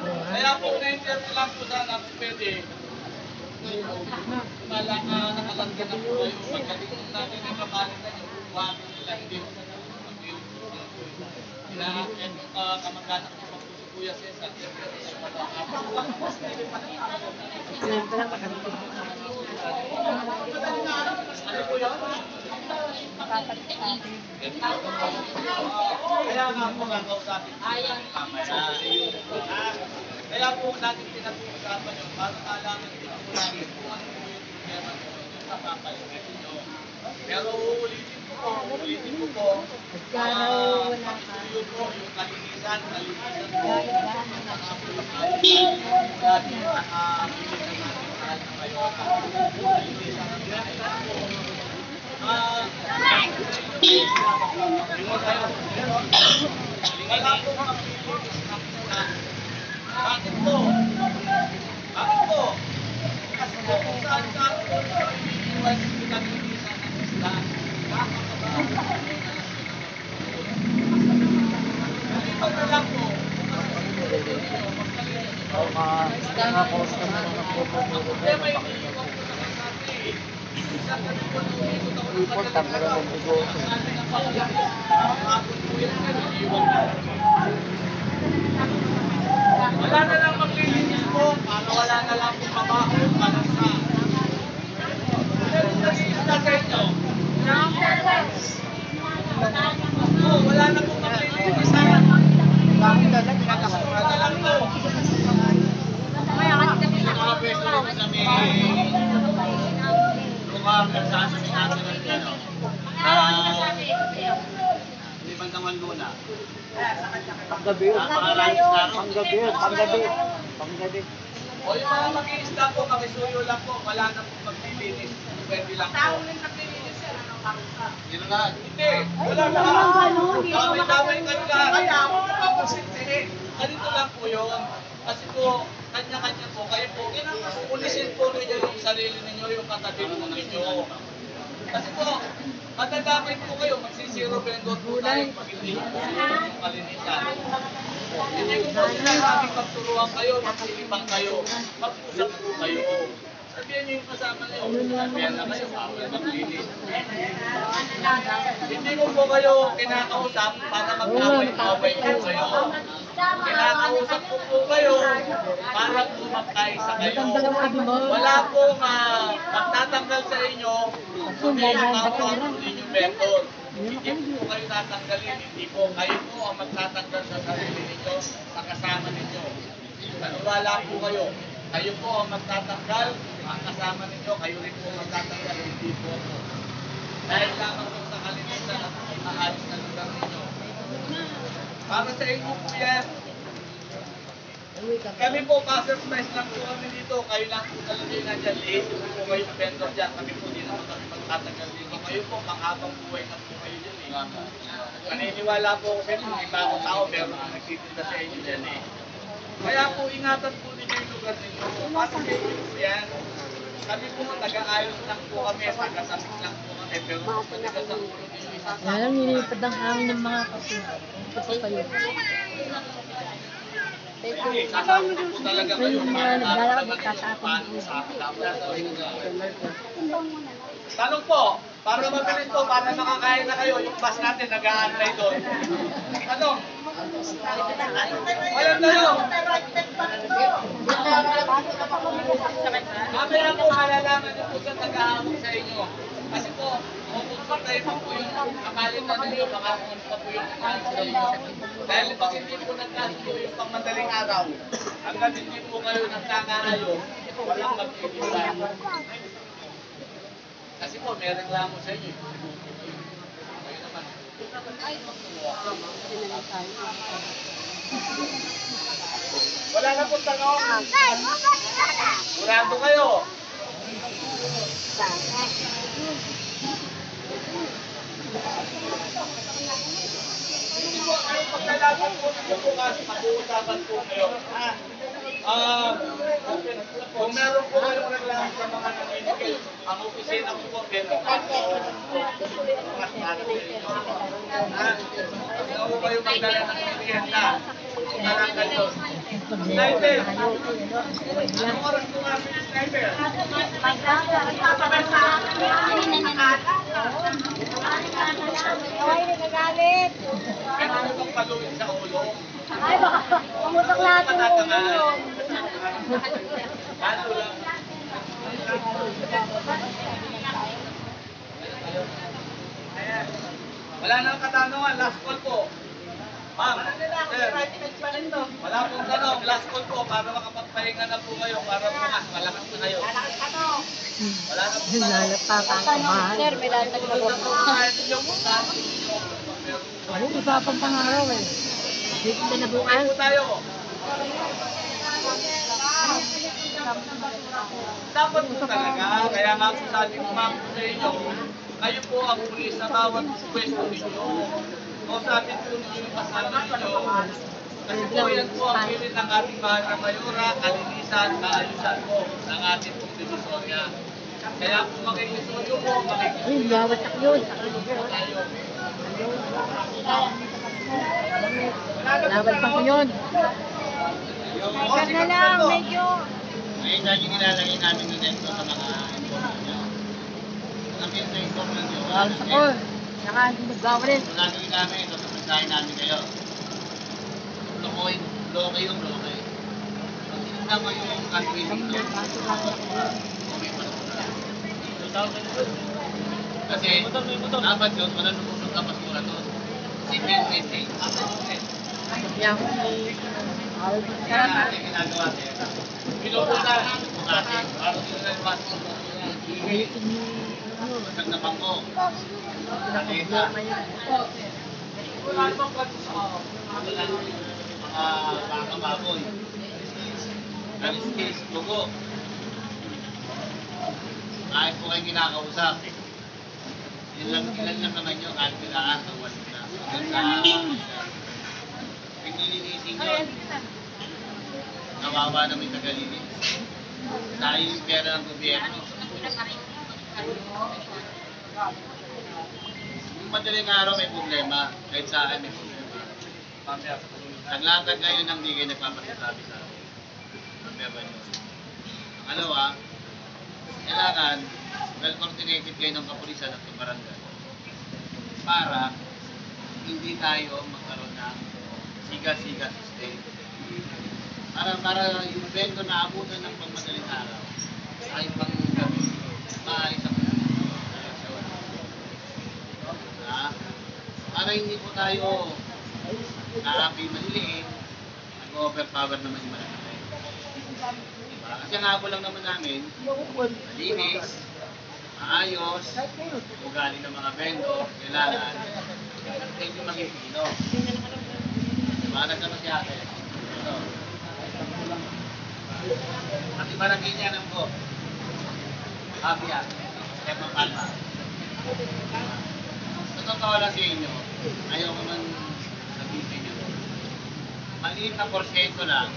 Kaya po, na-interview lang po sana kung pwede. Nakalagyan na po kayo. Pagdating natin ang kapalitan nyo, buhatin nila, hindi po inaakyan yung kamag-anak niyo pa po si Kuya Cesar. Ano po yun? Kaya nga po kakausapin mamaya. Kaya po natin pinag-uusapan yun para malaman din po namin kung ano po yung problema nyo sa papalitan nyo. Pero ulitin ko po, isuyo po yung kalinisan po. Bakit po? Kasi po kung saan-saan po iniiwan yung kalinisan ng isla, maliban na lang po, problema yung iniiwan po naman natin. Isa kami po nung ikot ako ng madaling araw. Sabi ng pagkakapon po yan, iniiwan na. Wala na lang maglilinis po, para wala na lang po mabaho, malasa. Pero nag-iisda sa inyo. Wala na po maglilinis ha. Nakasura na lang po. Mga pwesto rin sa may lugar sa amin natin ng piano. Bandang Luna. Panggabi yun. Panggabi. O yung mga mag-iisda po, makisuyo lang po, wala na po maglilinis. Pwede lang po. Tao lang maglilinis yan, ano karusa? Hindi, wala na. Damay-damay kayo lahat. Kaya ako napapasintihin. Ganito lang po yun. Kasi po, kanya-kanya po, kayo po, ulisin po ninyo yung sarili ninyo, yung katabi po ninyo. Kasi po, matadamay po kayo, magsisiro vendor po tayo pag hindi po yung kalinisan. Hindi ko po sinasabing magturuan kayo, magsilipan kayo, mag-usap po kayo. Sabihan niyo yung kasama niyo, sabihan na kayo, bawal maglinis. Hindi ko po kayo kinakausap para mag-away-away po kayo. Kinakausap ko po kayo para magkaisa kayo. Wala po magtatanggal sa inyo kung may nakakaroon yung vendor. Hindi po kayo tatanggalin, hindi po kayo po ang magtatanggal sa sarili ninyo, sa kasama ninyo. Wala po kayo. Kayo po ang magtatanggal, ang kasama ninyo, kayo rin po magtatanggal, hindi po ako. Dahil lamang po sa kalinisan at maayos na lugar ninyo. Para sa inyo po yan, kami po, passer-price lang po kami dito. Kayo lang po talaga yung nandyan. Liitin po kayo ng vendor dyan. Kami po din naman kami magtatagal dito. Kayo po, pang-habang buhay na po kayo dyan eh. Maniniwala po ako sa inyo, may bagong tao, pero nagtitinda sa inyo dyan eh. Kaya po, ingatan po ninyo yung lugar ninyo. Para sa inyo po yan. Kami po, taga-ayos lang po kami, taga-samik lang po kami, pero matigas ang ulo ninyo isasama. Yan ang nilipad ng hangin ng mga kasi. Ito kayo. Sasama po talaga kayo. Tanong po, para mabilis po, para makakain na kayo, yung bus natin nag-aantay doon. Tanong? Walang tanong? Mamaya po, malalaman niyo po sa nag-aawag sa inyo. Kasi po, mapupuntahin mo po yung akalit na ninyo, baka kung pa po yung akalit sa inyo. Dahil pag hindi po nagkasundo yung pangmadaling araw, hanggang hindi po kayo nagkakaayos, walang magpipilihan. Kasi po, may reklamo sa inyo. Kayo naman. Wala na po tanong. Murado kayo. Ang paglalaban po nito bukas, pag-uusapan po kayo. Kung meron po kayong reklamo sa mga nanginigil, ang opisina ko po, pero mas para sa inyo. Huwag na po kayo magdala ng kliyenta. Kung Sniper! Anong oras po nga si Sniper? Ay, nagagalit. Kailangan itong paluin sa ulo. Ay, baka pumutok natin yung ulo yun. Ano lang? Ayan. Wala nang katanungan, last call po. Ma'am, sir, wala pong tanong, last call po para makapagpahinga na po kayo, para bukas, malakas na kayo. Wala na po tanong. Sir, may latag na po. Ako, usapang pangaraw eh. Dito na bukas. Po tayo. Dapat po talaga, kaya nga po sabi ko ma'am po sa inyo, kayo po ang pulis sa bawat pwesto ninyo. O sabi po ninyo yung kasama ninyo. Kasi po yan po ang pilit ng ating mahal na mayora, kalinisan, kaayusan po ng ating pong divisorya. Kaya po makikisuyo po, Ayun, gawat ako yun. Lawat pa ko yun. Sir na lang, medyo. Ngayon lagi nilalagay namin yung dito sa mga informal nyo. Kami sa informal nyo. Lawat ako. Saka hindi naggawa rin. Kung gagawin namin ito, sasabihin namin kayo. Lokoy yung lokoy. Pag tinignan mo yung country dito, okay pa rin. Kasi, dapat yun, wala lumusog na basura doon. Kasi maintain. Yan. Kaya natin ginagawa sila. Pinupunan natin para sila basura. Masag na bangko. Nakita. wala namang plato sa Mga baka baboy. Kaliskis, dugo. Kahit po kayo kinakausap. Ilan lang naman yun, kahit kinakasawas na. Pinilinisin yun. Kawawa naman yung tagalinis. Tayo yung pera ng gobyerno. Yung madaling araw may problema, kahit sa akin may problema. Naglatag ngayon ang hindi kayo nagpapasasabi sa akin. Remember nyo. Pangalawa, kailangan well-coordinated kayo ng kapulisan at ng barangay para hindi tayo magkaroon ng siga-siga system. Para yung bento na abutan ng pagmadaling araw ay pang gabi, maayos ang para hindi po tayo narapi maliliit, nag-overpower naman yung malalaki. Diba? Kasi ang ako lang naman namin, malinis, maayos, ugali ng mga vendor, kailangan, hindi maging pino. Diba? Nagkano si ate? Ito. At ibarangay niya ng ko. Happy yan. Kaya mapalma. Sa totoo lang sa inyo, ayaw ko man sabihin sa inyo. Maliit na porsyento lang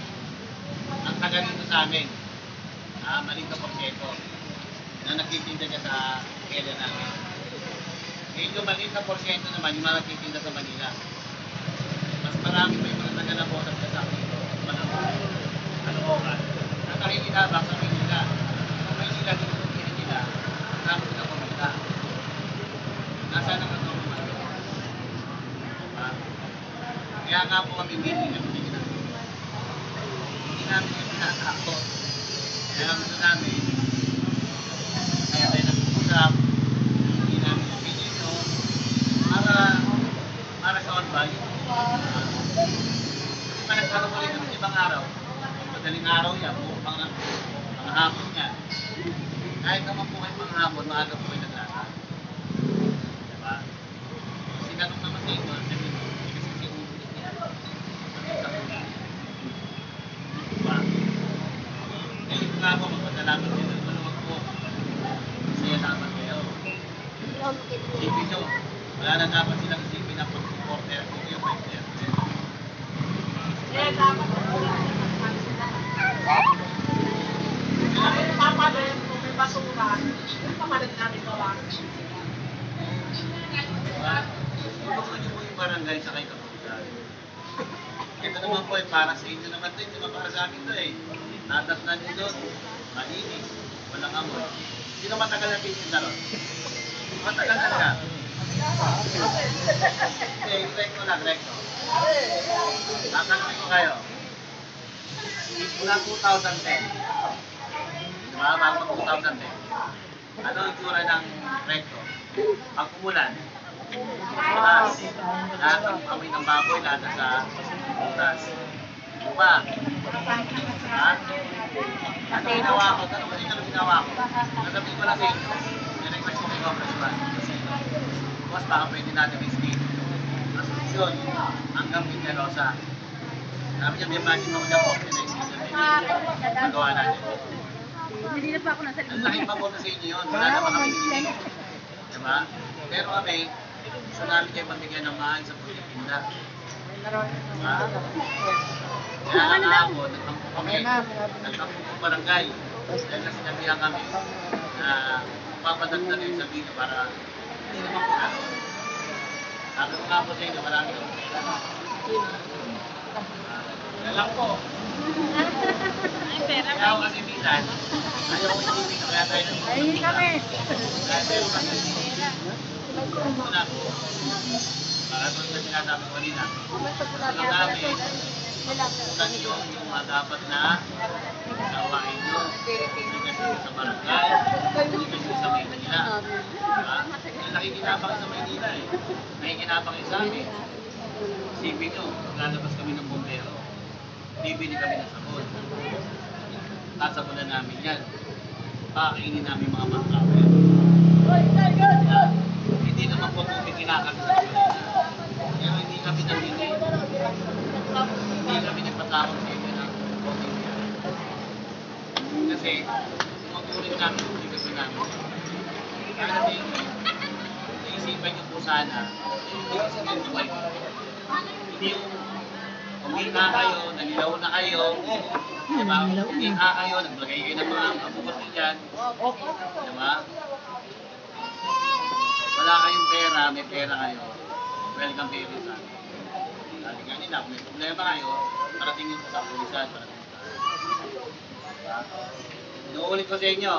ang taga dito sa amin. Maliit na porsyento na nagtitinda niya sa area namin. Medyo maliit na porsyento naman yung mga nagtitinda sa Manila. Mas marami pa yung mga taga na bottom sa akin dito. Ano ko ka? Ang nakikinabak sa Manila. Kung Manila dito yung nila, marami na kumita. Nasa naman ito kumita. Kaya nga po kami hindi namin ginagawa. Hindi namin yung pinatakot. Kaya gusto namin, kaya tayo nag-usap, hindi namin yung pinito, para sa on ba, yung nagkaroon ko rin ng ibang araw. Madaling araw yan, mga hapon yan. Kahit naman po kayo mga hapon, maaga po kayo naglalakad. Diba? Kasi ganun naman sa inyo, sabi mo, kasi sinulit niya. Sa kulit. Diba? Kaya ito nga po, magpasalamat din ng maluwag po. Masaya naman kayo. Isipin nyo, wala na dapat silang isipin na pag-supporter ko kayo may player. Tulungan niyo po yung barangay sa kay kapulisan. Ito naman po, para sa inyo naman ito, hindi naman para sa amin ito eh. Natatnan nyo doon, malinis, walang amoy. Sino matagal na titinda ron? Matagal na ka. Hindi, recto lang, recto. Tatanungin ko kayo. Mula 2010. Diba? Bago 2010. Ano ang itsura ng recto? Pag umulan, butas. Lahat ng amoy ng baboy, lahat na sa butas. Diba? Ha? Ano ginawa ko? Tanong ko din ano ginawa ko. Nasabihin ko lang sa inyo. Nirequest ko kay Congressman. Boss, baka pwede natin i-skate. Asunsyon, hanggang Pinderosa. Sabi niya, may budget ako dyan po. Magawa natin. Hindi na pa ako nasa Ang laking pabor sa inyo yun. Wala naman kami hinihingi. Diba? Pero kami, gusto namin kayo mabigyan ng maayos sa pagtitinda. Diba? Kaya nga ako, nagtampo kami. Nagtampo kong barangay. Dahil na sinabihan kami na papadagdag yung sabihin nyo para hindi naman po gano'n. Sabi ko nga po sa inyo, marami kami pera. Yan lang po. Kaya ako kasi minsan, ayaw ko hindi dito, kaya tayo nandito. Ay, kami. Dahil meron kami muna po. Para doon na sinasabi ko kanina. Alam namin, tutunan nyo yung mga dapat na gawain nyo. Hindi kasi sa barangay, hindi kasi sa Maynila. Diba? Yung nakikinabang sa Maynila eh. Nakikinabang sa amin. Isipin nyo, lalabas kami ng bombero. Bibili kami ng sabon. Sasabunan namin yan. Pakainin namin mga mangkawin. Hindi naman po tubig kinakami sa Pilipinas. Pero hindi kami namili. Hindi kami nagpatawag sa inyo ng voting yan. Kasi, tumutuloy namin yung obligasyon namin. Kaya sa inyo, naisipan nyo po sana, hindi kasi kayo buhay. Hindi yung umiha kayo, nalilaw na kayo, diba? Umiha kayo, naglagay kayo ng mga abukot nyo dyan. Diba? Wala kayong pera, may pera kayo. Welcome kayo rin sa akin. Sabi nga nila, kung may problema kayo, parating nyo sa pulisan, parating nyo sa akin. Inuulit ko sa inyo,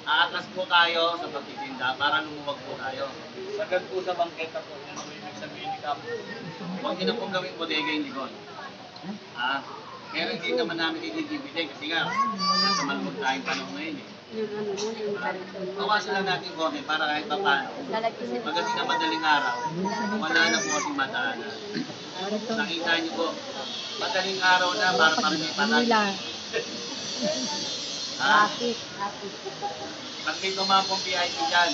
aatras po tayo sa pagtitinda para lumuwag po tayo. Sagad po sa bangketa po. Ano ba yung sabihin ni Kapo? Huwag nyo na pong gawing bodega yung likod. Pero hindi naman namin i-dividend kasi nga, nasa malmog tayong panahon ngayon eh. Bawasan lang natin konti para kahit pa paano. Magaling na madaling araw, wala na po kasing madaanan. Nakita niyo po, madaling araw na para may patay. Pag may tumama pong VIP dyan,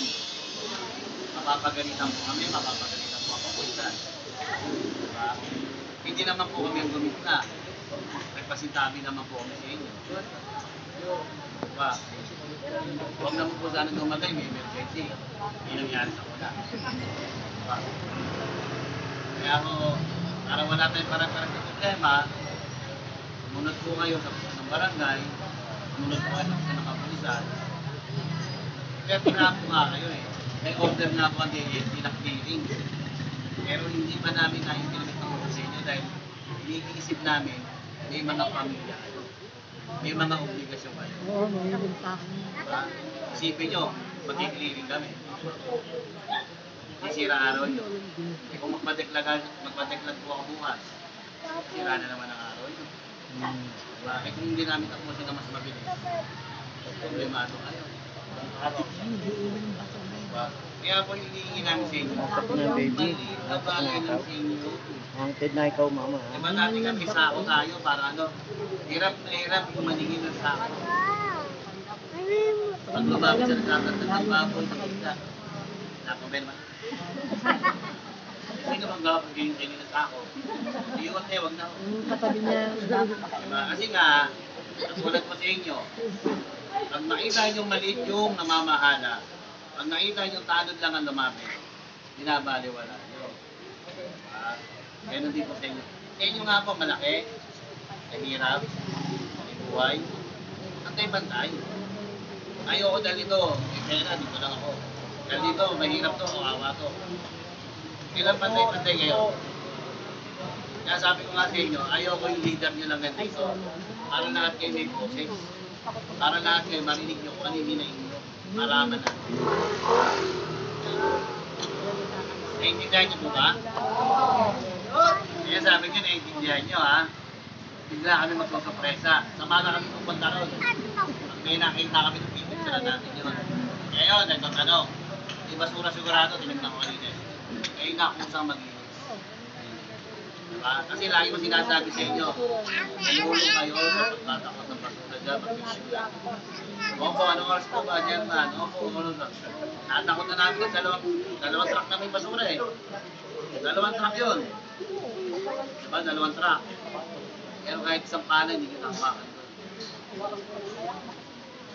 mapapagalitan po kami, mapapagalitan po ang kapulisan. Diba? Hindi naman po kami ang gumita. Nagpasintabi naman po kami sa inyo. Diba? Huwag naman po sana dumagay, may emergency. Hindi nangyari sa una. Diba? Kaya ako, para wala tayong parang-parang sa problema, sumunod po kayo sa ng barangay, sumunod po kayo sa kapulisan. Kaya tinapo nga kayo eh. May order na po ang tinakdiring. Pero hindi pa namin na-implement ang sa inyo dahil iniisip namin may mga pamilya kayo. May mga obligasyon kayo. Oo, may mensahe. Diba? Isipin nyo, mag-clearing kami. Sira araw nyo. Eh kung magpadeklag po ako bukas, sira na naman ang araw nyo. Diba? Eh kung hindi namin tapusin na mas mabilis, problemado kayo. Diba? Kaya po hinihingi namin sa inyo. Maliit na bagay lang sa inyo. Wanted na ikaw, mama. Diba natin kami sako tayo para ano, hirap na hirap yung maningin ng sako. Pag lumabot sa nagtatanda ng baboy, nakita. Nakabel man. Sino bang gawin pag ganyan ng sako? Iiwag kayo, wag na ako. Katabi niya. Diba? Kasi nga, sulat ko sa inyo, pag nakita nyo maliit yung namamahala, pag nakita nyo tanod lang ang lumapit, binabaliwala nyo. Ganun din po sa inyo. Sa inyo nga po, malaki, mahirap, may buhay, antay-bantay. Ayoko dahil dito, may pera, dito lang ako. Dahil dito, mahirap to, kawawa to. Ilang pantay-pantay kayo? Kaya sabi ko nga sa inyo, ayaw ko yung leader nyo lang ganito. Para lahat kayo may boses. Para lahat kayo marinig nyo kung ano yung hinahin nyo. Malaman na. Naintindihan nyo po ba? Kaya sabi nyo, naintindihan nyo ha. Bigla kami magpappresa. Sama kami pupunta ron. Pag may nakita kami ng pipicturean natin yun. Ngayon, nagtatanong. Di basura sigurado, tinignan ko kanina. Kaya nga kung saan mag-iwas. Diba? Kasi lagi ko sinasabi sa inyo, tumulong kayo sa pagtatakot ng basura dyan, mag-isip Opo, anong oras po ba dyan man? Opo, natakot na namin ng dalawang truck na may basura eh. Dalawang truck yun. Diba, dalawang truck. Pero kahit isang pala, hindi nyo nakapakan doon.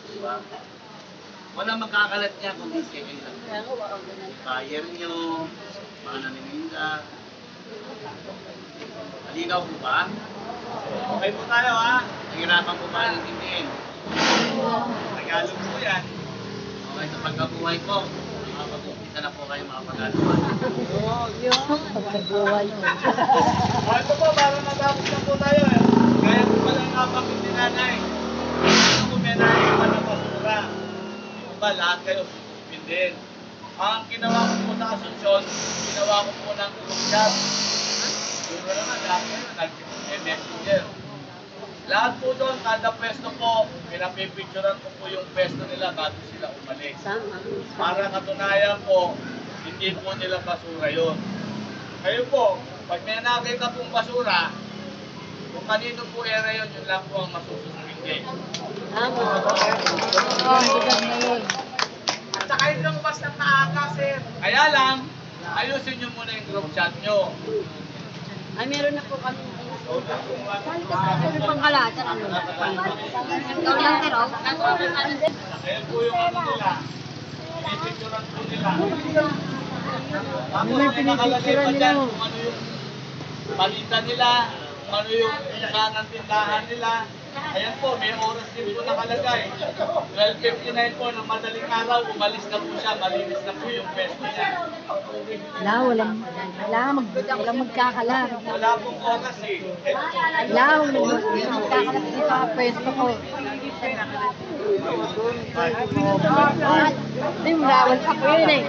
Diba? Walang magkakalat niya kung hindi kayo lang. Buyer nyo, mga nanininda. Malinaw po ba? Okay po tayo ha? Nahirapan po ba intindihin? Tagalog po yan. Okay, sa pagkabuhay ko, makapag-umpisa na po kayo makapag-alaman. Pagkabuhay mo. O ito po, para matapos na po tayo eh. Kaya po palang napakit ni nanay. Ito po may nakikita ng basura. Di ba lahat kayo sususpindin. Ang ginawa ko po sa Asunsyon, ginawa ko po ng group chat. Yun naman, lahat kayo nag-messenger. Lahat po doon, kada pwesto po, pinapipicturean ko po yung pwesto nila bago sila umalis. Para katunayan po, hindi po nila basura yun. Kayo po, pag may nakita pong basura, kung kanino po area yun, yun lang po ang masususpindi. At saka yung lumabas ng maaga, sir. Kaya lang, ayusin nyo muna yung group chat nyo. Ay, meron na po kami. Ano pang kalatan? Ano? Ikaw lang, pero. Ayan po yung ano nila. Pinipicturean po nila. Tapos may nakalagay pa dyan kung ano yung palitan nila, kung ano yung saan ang tindahan nila. Ayan po, may oras din po nakalagay. 12:59 po ng madaling araw, umalis na po siya, malinis na po yung pesto niya. Walang magkakalat. Wala pong oras eh. Walang magkakalat dito ang pwesto ko. Hindi, wala pa po yun eh.